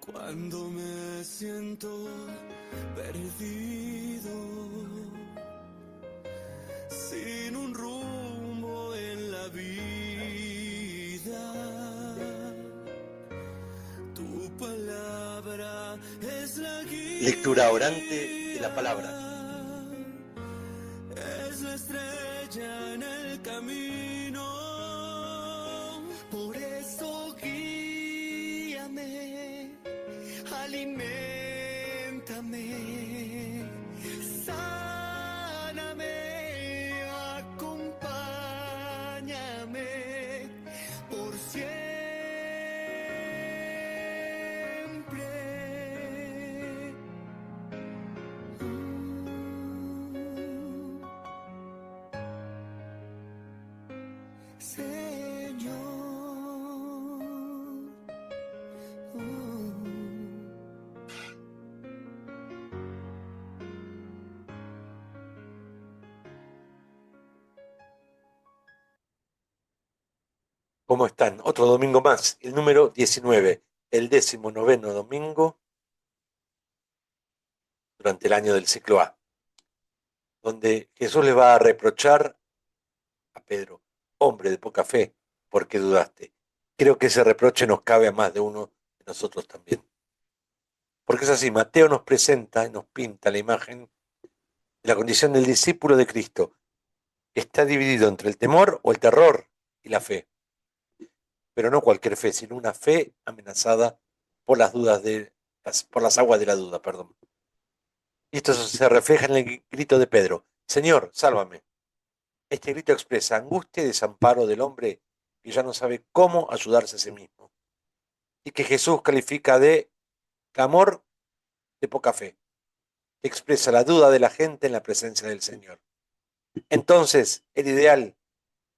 Cuando me siento perdido, sin un rumbo en la vida, tu palabra es la guía. Lectura orante de la palabra. Es la estrella en el camino, por eso guíame, aliméntame, sáname, acompáñame por siempre. Señor. ¿Cómo están? Otro domingo más, el número 19, el 19º domingo durante el año del ciclo A, donde Jesús le va a reprochar a Pedro, hombre de poca fe, ¿por qué dudaste? Creo que ese reproche nos cabe a más de uno de nosotros también. Porque es así, Mateo nos presenta y nos pinta la imagen de la condición del discípulo de Cristo, que está dividido entre el temor o el terror y la fe. Pero no cualquier fe, sino una fe amenazada por las por las aguas de la duda, perdón. Y esto se refleja en el grito de Pedro: Señor, sálvame. Este grito expresa angustia y desamparo del hombre que ya no sabe cómo ayudarse a sí mismo, y que Jesús califica de clamor de poca fe, que expresa la duda de la gente en la presencia del Señor. Entonces, el ideal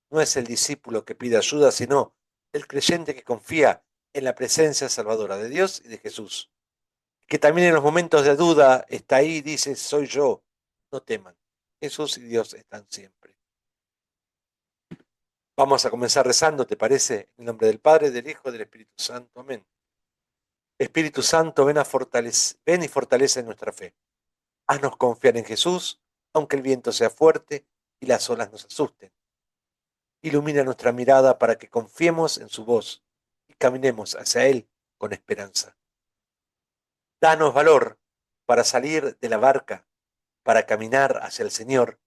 no es el discípulo que pide ayuda, sino el creyente que confía en la presencia salvadora de Dios y de Jesús, que también en los momentos de duda está ahí y dice: soy yo, no teman, Jesús y Dios están siempre. Vamos a comenzar rezando, ¿te parece? En el nombre del Padre, del Hijo y del Espíritu Santo. Amén. Espíritu Santo, ven y fortalece nuestra fe. Haznos confiar en Jesús, aunque el viento sea fuerte y las olas nos asusten. Ilumina nuestra mirada para que confiemos en su voz y caminemos hacia Él con esperanza. Danos valor para salir de la barca, para caminar hacia el Señor,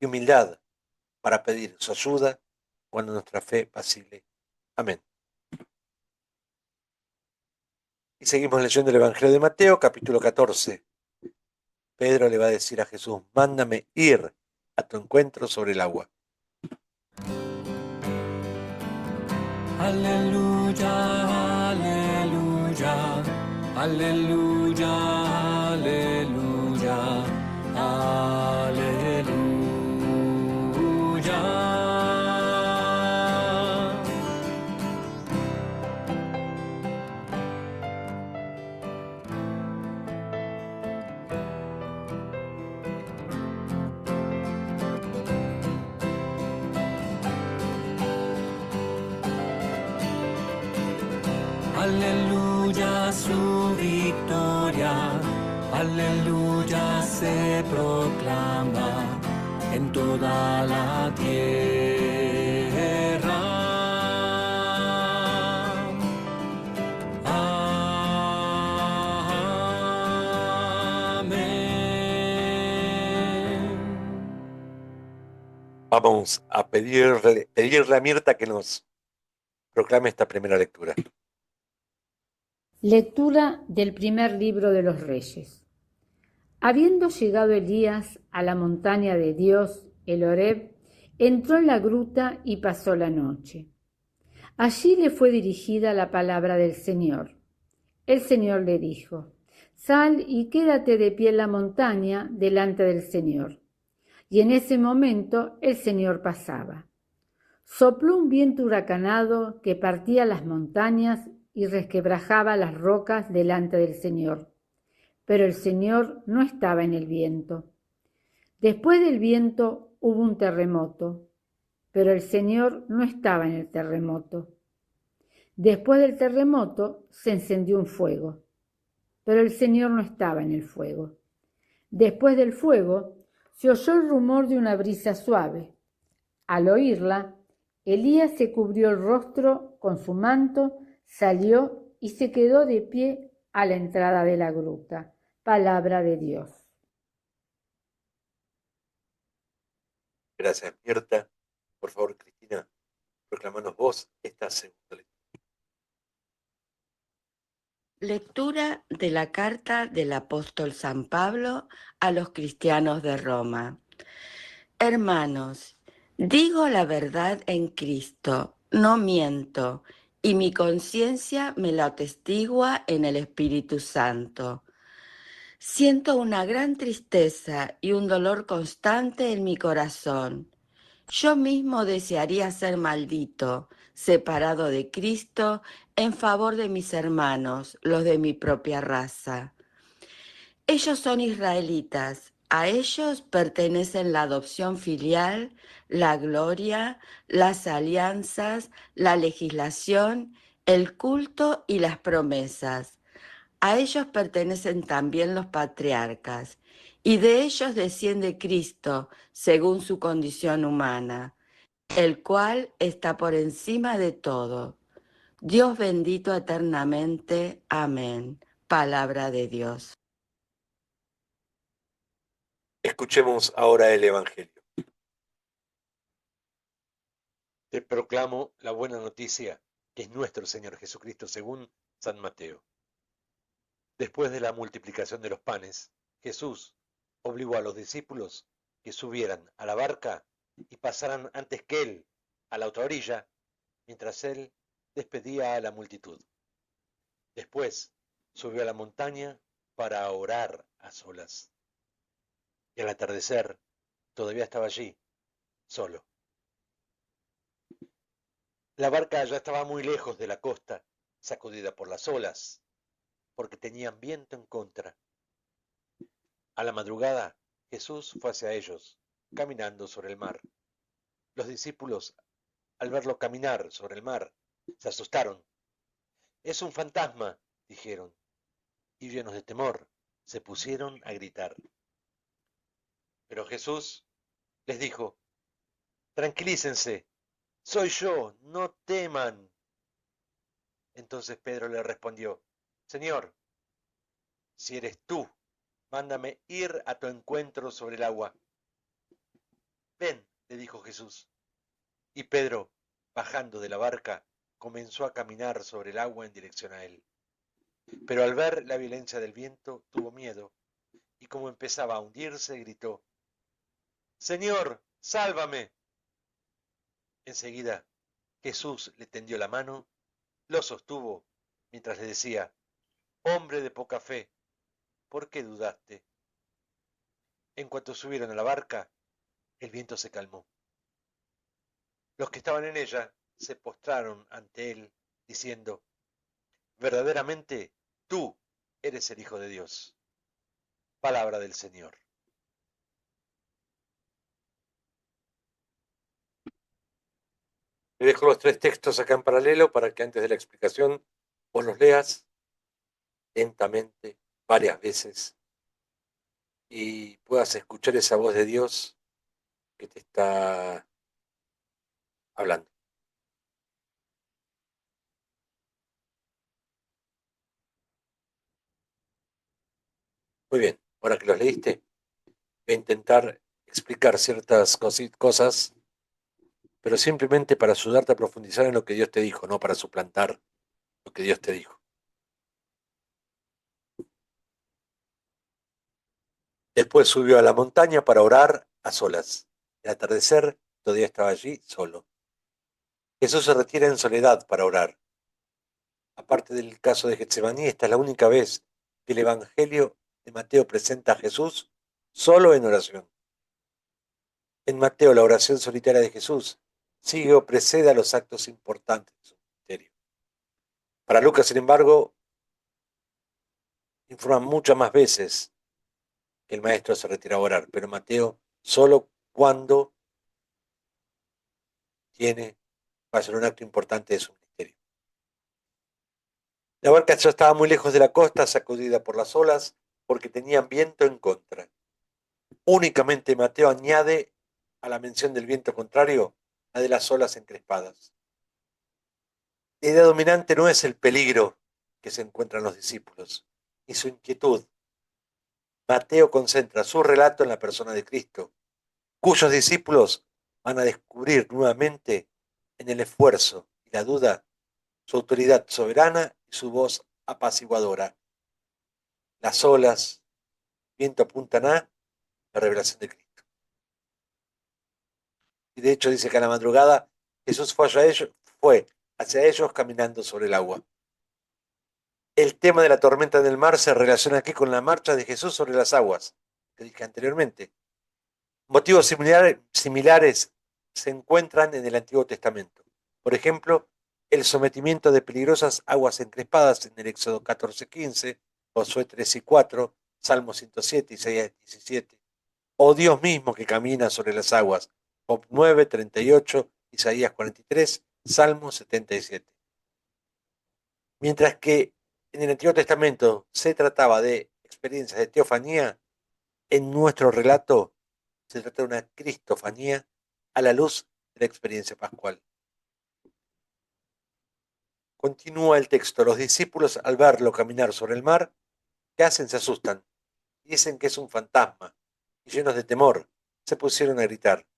y humildad para pedir su ayuda cuando nuestra fe vacile. Amén. Y seguimos leyendo el Evangelio de Mateo, capítulo 14. Pedro le va a decir a Jesús: mándame ir a tu encuentro sobre el agua. Aleluya, aleluya, aleluya, aleluya, aleluya. Aleluya su victoria, aleluya se proclama en toda la tierra. Amén. Vamos a pedirle a Mirta que nos proclame esta primera lectura. Lectura del primer libro de los Reyes. Habiendo llegado Elías a la montaña de Dios, el Horeb, entró en la gruta y pasó la noche. Allí le fue dirigida la palabra del Señor. El Señor le dijo: sal y quédate de pie en la montaña delante del Señor. Y en ese momento el Señor pasaba. Sopló un viento huracanado que partía las montañas y resquebrajaba las rocas delante del Señor. Pero el Señor no estaba en el viento. Después del viento hubo un terremoto, pero el Señor no estaba en el terremoto. Después del terremoto se encendió un fuego. pero el Señor no estaba en el fuego. Después del fuego, se oyó el rumor de una brisa suave. Al oírla, Elías se cubrió el rostro con su manto, salió y se quedó de pie a la entrada de la gruta. Palabra de Dios. Gracias, Mirta. Por favor, Cristina, proclamanos vos esta segunda lectura. Lectura de la carta del apóstol San Pablo a los cristianos de Roma. Hermanos, digo la verdad en Cristo, no miento, y mi conciencia me lo atestigua en el Espíritu Santo. Siento una gran tristeza y un dolor constante en mi corazón. Yo mismo desearía ser maldito, separado de Cristo, en favor de mis hermanos, los de mi propia raza. Ellos son israelitas, a ellos pertenecen la adopción filial, la gloria, las alianzas, la legislación, el culto y las promesas. A ellos pertenecen también los patriarcas, y de ellos desciende Cristo, según su condición humana, el cual está por encima de todo. Dios bendito eternamente. Amén. Palabra de Dios. Escuchemos ahora el Evangelio. Te proclamo la buena noticia, que es nuestro Señor Jesucristo según San Mateo. Después de la multiplicación de los panes, Jesús obligó a los discípulos que subieran a la barca y pasaran antes que él a la otra orilla, mientras él despedía a la multitud. Después subió a la montaña para orar a solas. Y al atardecer todavía estaba allí, solo. La barca ya estaba muy lejos de la costa, sacudida por las olas, porque tenían viento en contra. A la madrugada, Jesús fue hacia ellos, caminando sobre el mar. Los discípulos, al verlo caminar sobre el mar, se asustaron. «Es un fantasma», dijeron, y llenos de temor, se pusieron a gritar. Pero Jesús les dijo: «Tranquilícense, soy yo, no teman». Entonces Pedro le respondió: «Señor, si eres tú, mándame ir a tu encuentro sobre el agua». «Ven», le dijo Jesús. Y Pedro, bajando de la barca, comenzó a caminar sobre el agua en dirección a él. Pero al ver la violencia del viento, tuvo miedo, y como empezaba a hundirse, gritó: «Señor, sálvame». Enseguida Jesús le tendió la mano, lo sostuvo, mientras le decía: «Hombre de poca fe, ¿por qué dudaste?». En cuanto subieron a la barca, el viento se calmó. Los que estaban en ella se postraron ante él, diciendo: «Verdaderamente, tú eres el Hijo de Dios». Palabra del Señor. Le dejo los tres textos acá en paralelo para que antes de la explicación vos los leas lentamente, varias veces, y puedas escuchar esa voz de Dios que te está hablando. Muy bien, ahora que los leíste, voy a intentar explicar ciertas cosas, pero simplemente para ayudarte a profundizar en lo que Dios te dijo, no para suplantar lo que Dios te dijo. Después subió a la montaña para orar a solas. Al atardecer todavía estaba allí solo. Jesús se retira en soledad para orar. Aparte del caso de Getsemaní, esta es la única vez que el Evangelio de Mateo presenta a Jesús solo en oración. En Mateo, la oración solitaria de Jesús sigue o precede a los actos importantes de su ministerio. Para Lucas, sin embargo, informa muchas más veces que el maestro se retira a orar, pero Mateo solo cuando va a ser un acto importante de su ministerio. La barca ya estaba muy lejos de la costa, sacudida por las olas, porque tenían viento en contra. Únicamente Mateo añade a la mención del viento contrario la de las olas encrespadas. La idea dominante no es el peligro que se encuentran los discípulos, ni su inquietud. Mateo concentra su relato en la persona de Cristo, cuyos discípulos van a descubrir nuevamente en el esfuerzo y la duda su autoridad soberana y su voz apaciguadora. Las olas, viento apuntan a la revelación de Cristo. Y de hecho dice que a la madrugada Jesús fue hacia ellos caminando sobre el agua. El tema de la tormenta en el mar se relaciona aquí con la marcha de Jesús sobre las aguas, que dije anteriormente. Motivos similares se encuentran en el Antiguo Testamento. Por ejemplo, el sometimiento de peligrosas aguas encrespadas en el Éxodo 14:15, Josué 3:4, Salmo 107, Isaías 17, o Dios mismo que camina sobre las aguas, Job 9:38, Isaías 43, Salmo 77. Mientras que en el Antiguo Testamento se trataba de experiencias de teofanía, en nuestro relato se trata de una cristofanía a la luz de la experiencia pascual. Continúa el texto. Los discípulos, al verlo caminar sobre el mar, ¿qué hacen? Se asustan. Dicen que es un fantasma. Y llenos de temor, se pusieron a gritar.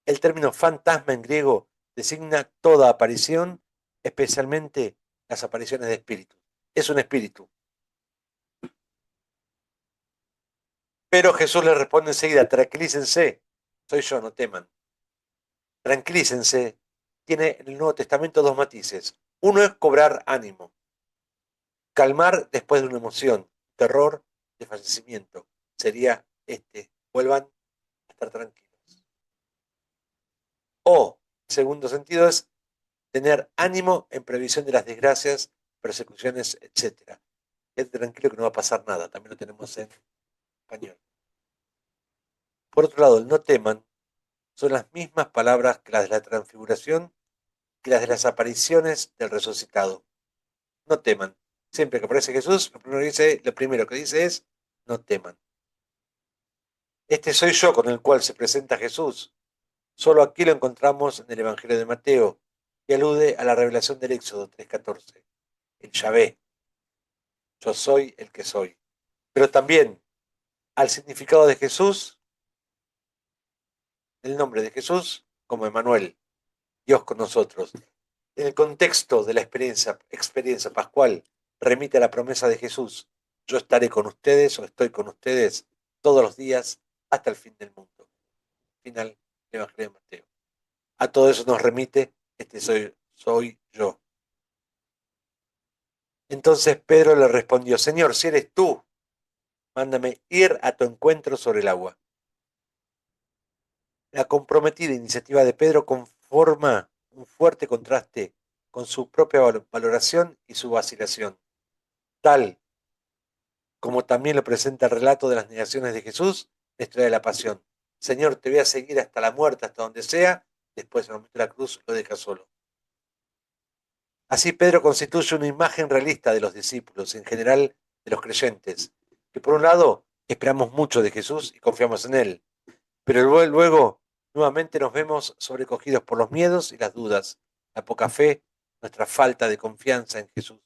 El término fantasma en griego designa toda aparición, especialmente las apariciones de espíritus. Es un espíritu. Pero Jesús les responde enseguida, tranquilícense, soy yo, no teman. Tranquilícense tiene en el Nuevo Testamento dos matices. Uno es cobrar ánimo, calmar después de una emoción, terror de fallecimiento. Sería vuelvan a estar tranquilos. O, segundo sentido, es tener ánimo en previsión de las desgracias, persecuciones, etc. Quédate tranquilo que no va a pasar nada, también lo tenemos en español. Por otro lado, el no teman son las mismas palabras que las de la transfiguración y las de las apariciones del resucitado. No teman. Siempre que aparece Jesús, lo primero que dice es, no teman. Este soy yo con el cual se presenta Jesús. Solo aquí lo encontramos en el Evangelio de Mateo, que alude a la revelación del Éxodo 3:14. El Yahvé. Yo soy el que soy. Pero también al significado de Jesús, el nombre de Jesús, como Emmanuel, Dios con nosotros. En el contexto de la experiencia pascual, remite a la promesa de Jesús, yo estaré con ustedes o estoy con ustedes todos los días hasta el fin del mundo. Final del Evangelio de Mateo. A todo eso nos remite, soy yo. Entonces Pedro le respondió, Señor, si eres tú, mándame ir a tu encuentro sobre el agua. La comprometida iniciativa de Pedro conforma un fuerte contraste con su propia valoración y su vacilación, tal como también lo presenta el relato de las negaciones de Jesús, la historia de la pasión. Señor, te voy a seguir hasta la muerte, hasta donde sea, después en el momento de la cruz lo deja solo. Así Pedro constituye una imagen realista de los discípulos, en general de los creyentes, que por un lado esperamos mucho de Jesús y confiamos en Él, pero luego nuevamente nos vemos sobrecogidos por los miedos y las dudas, la poca fe, nuestra falta de confianza en Jesús.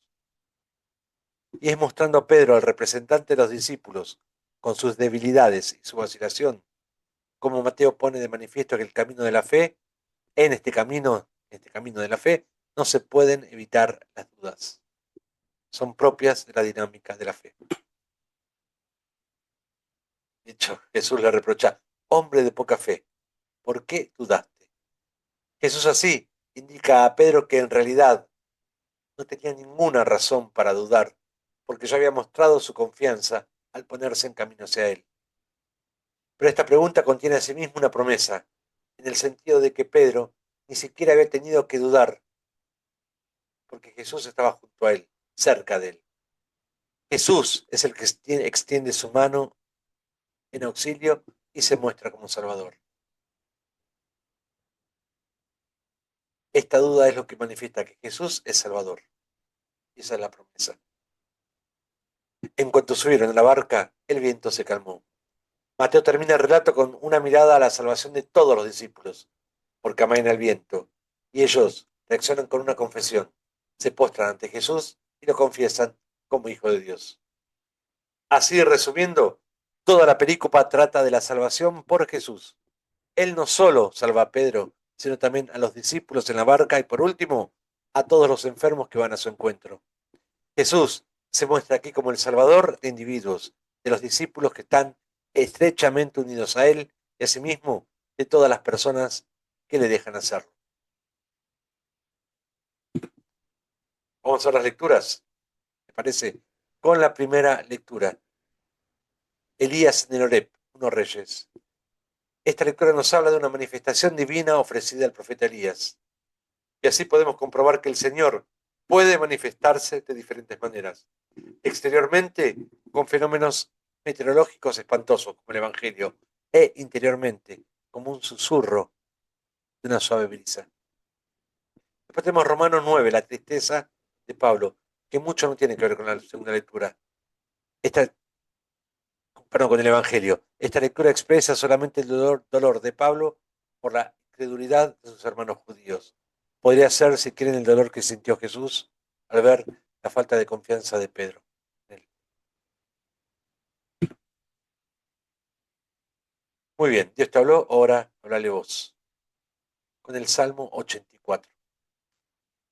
Y es mostrando a Pedro, al representante de los discípulos, con sus debilidades y su vacilación, como Mateo pone de manifiesto que el camino de la fe, en este camino de la fe, no se pueden evitar las dudas. Son propias de la dinámica de la fe. De hecho, Jesús le reprocha, hombre de poca fe, ¿por qué dudaste? Jesús así indica a Pedro que en realidad no tenía ninguna razón para dudar, porque ya había mostrado su confianza al ponerse en camino hacia él. Pero esta pregunta contiene asimismo una promesa, en el sentido de que Pedro ni siquiera había tenido que dudar, porque Jesús estaba junto a él, cerca de él. Jesús es el que extiende su mano en auxilio y se muestra como Salvador. Esta duda es lo que manifiesta que Jesús es Salvador. Y esa es la promesa. En cuanto subieron a la barca, el viento se calmó. Mateo termina el relato con una mirada a la salvación de todos los discípulos, porque amaina el viento, y ellos reaccionan con una confesión. Se postran ante Jesús y lo confiesan como Hijo de Dios. Así, resumiendo, toda la perícopa trata de la salvación por Jesús. Él no solo salva a Pedro, sino también a los discípulos en la barca y, por último, a todos los enfermos que van a su encuentro. Jesús se muestra aquí como el Salvador de individuos, de los discípulos que están estrechamente unidos a Él y asimismo de todas las personas que le dejan hacerlo. Vamos a las lecturas, ¿me parece? Con la primera lectura. Elías en el Horeb, unos reyes. Esta lectura nos habla de una manifestación divina ofrecida al profeta Elías. Y así podemos comprobar que el Señor puede manifestarse de diferentes maneras. Exteriormente, con fenómenos meteorológicos espantosos, como el Evangelio, e interiormente, como un susurro de una suave brisa. Después tenemos Romanos 9, la tristeza de Pablo, que mucho no tiene que ver con la segunda lectura. Con el Evangelio. Esta lectura expresa solamente el dolor de Pablo por la incredulidad de sus hermanos judíos. Podría ser, si quieren, el dolor que sintió Jesús al ver la falta de confianza de Pedro. Muy bien, Dios te habló, ahora háblale vos. Con el Salmo 84.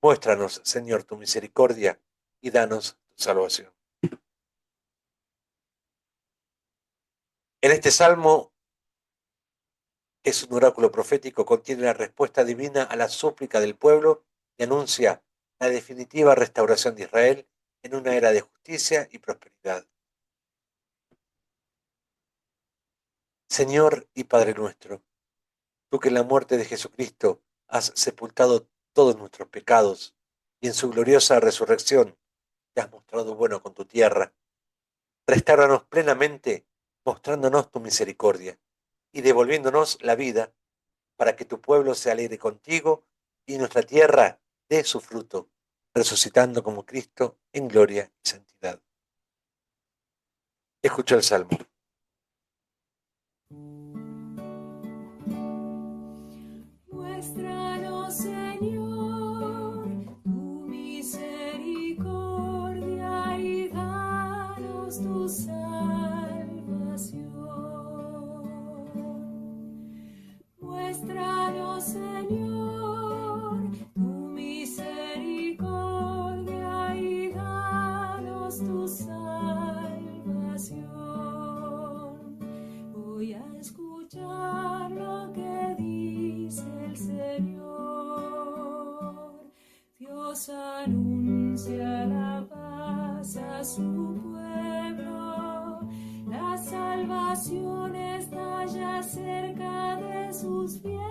Muéstranos, Señor, tu misericordia y danos tu salvación. En este Salmo, que es un oráculo profético, contiene la respuesta divina a la súplica del pueblo y anuncia la definitiva restauración de Israel en una era de justicia y prosperidad. Señor y Padre nuestro, tú que en la muerte de Jesucristo has sepultado todos nuestros pecados y en su gloriosa resurrección te has mostrado bueno con tu tierra, restáuranos plenamente mostrándonos tu misericordia y devolviéndonos la vida para que tu pueblo se alegre contigo y nuestra tierra dé su fruto, resucitando como Cristo en gloria y santidad. Escucha el Salmo. Muéstranos, Señor, tu misericordia y danos tu salvación. Muéstranos, Señor, tu misericordia y danos tu salvación. Voy a escuchar lo que dice el Señor. Dios anuncia la paz a su pueblo. La salvación está ya cerca de sus fieles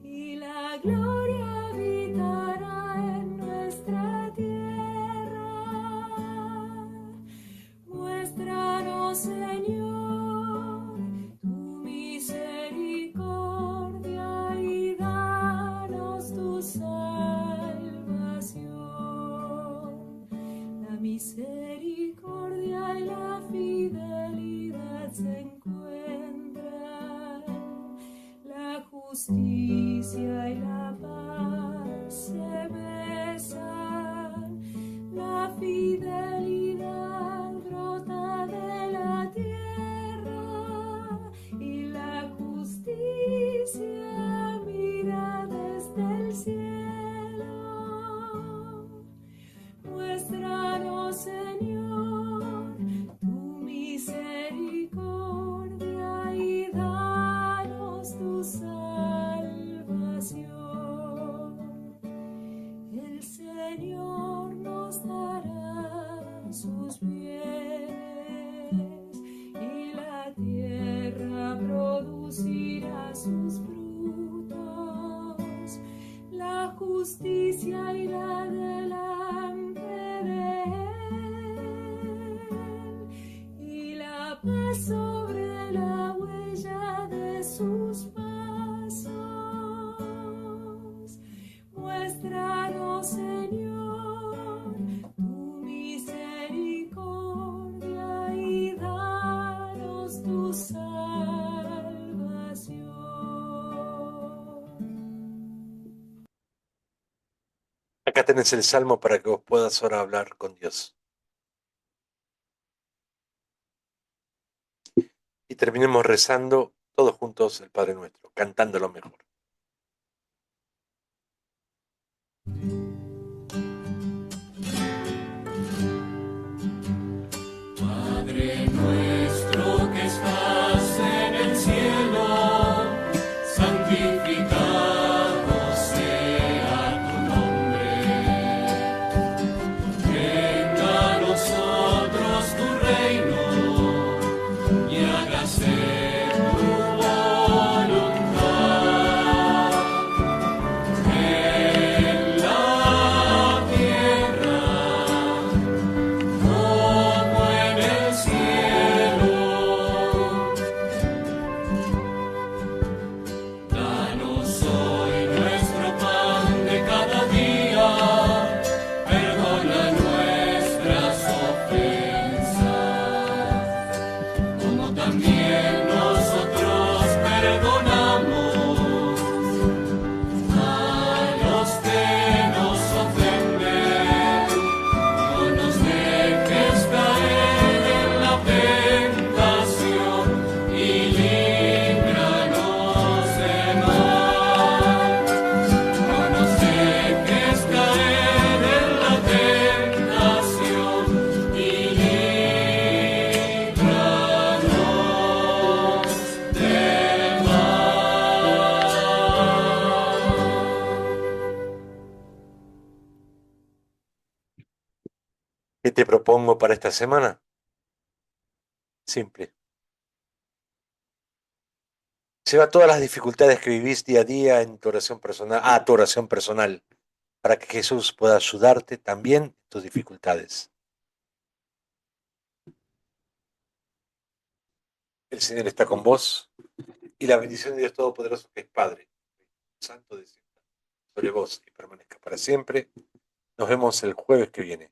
y la gloria habitará en nuestra tierra. Muéstranos, Señor, tu misericordia y danos tu salvación. La misericordia y la fidelidad se encuentran, la justicia y la paz se besan, la fidelidad brota de la tierra y la justicia mira desde el cielo. Muéstranos, Señor, tu misericordia y danos tu salvación. Acá tenés el salmo para que vos puedas ahora hablar con Dios. Y terminemos rezando todos juntos el Padre Nuestro, cantándolo mejor. Padre nuestro que estás en el cielo, santificado sea tu nombre. Venga a nosotros tu reino y hágase tu voluntad en la tierra como en el cielo. Danos hoy nuestro pan de cada día, perdona nuestras ofensas, como también nosotros perdonamos a los que nos ofenden. No nos dejes caer en la tentación y líbranos del mal. No nos dejes caer en la tentación y líbranos del mal. ¿Qué te propongo para esta semana? Simple. Lleva todas las dificultades que vivís día a día en tu oración personal, a tu oración personal, para que Jesús pueda ayudarte también en tus dificultades. El Señor está con vos y la bendición de Dios Todopoderoso, que es Padre, Santo, descienda sobre vos y permanezca para siempre. Nos vemos el jueves que viene.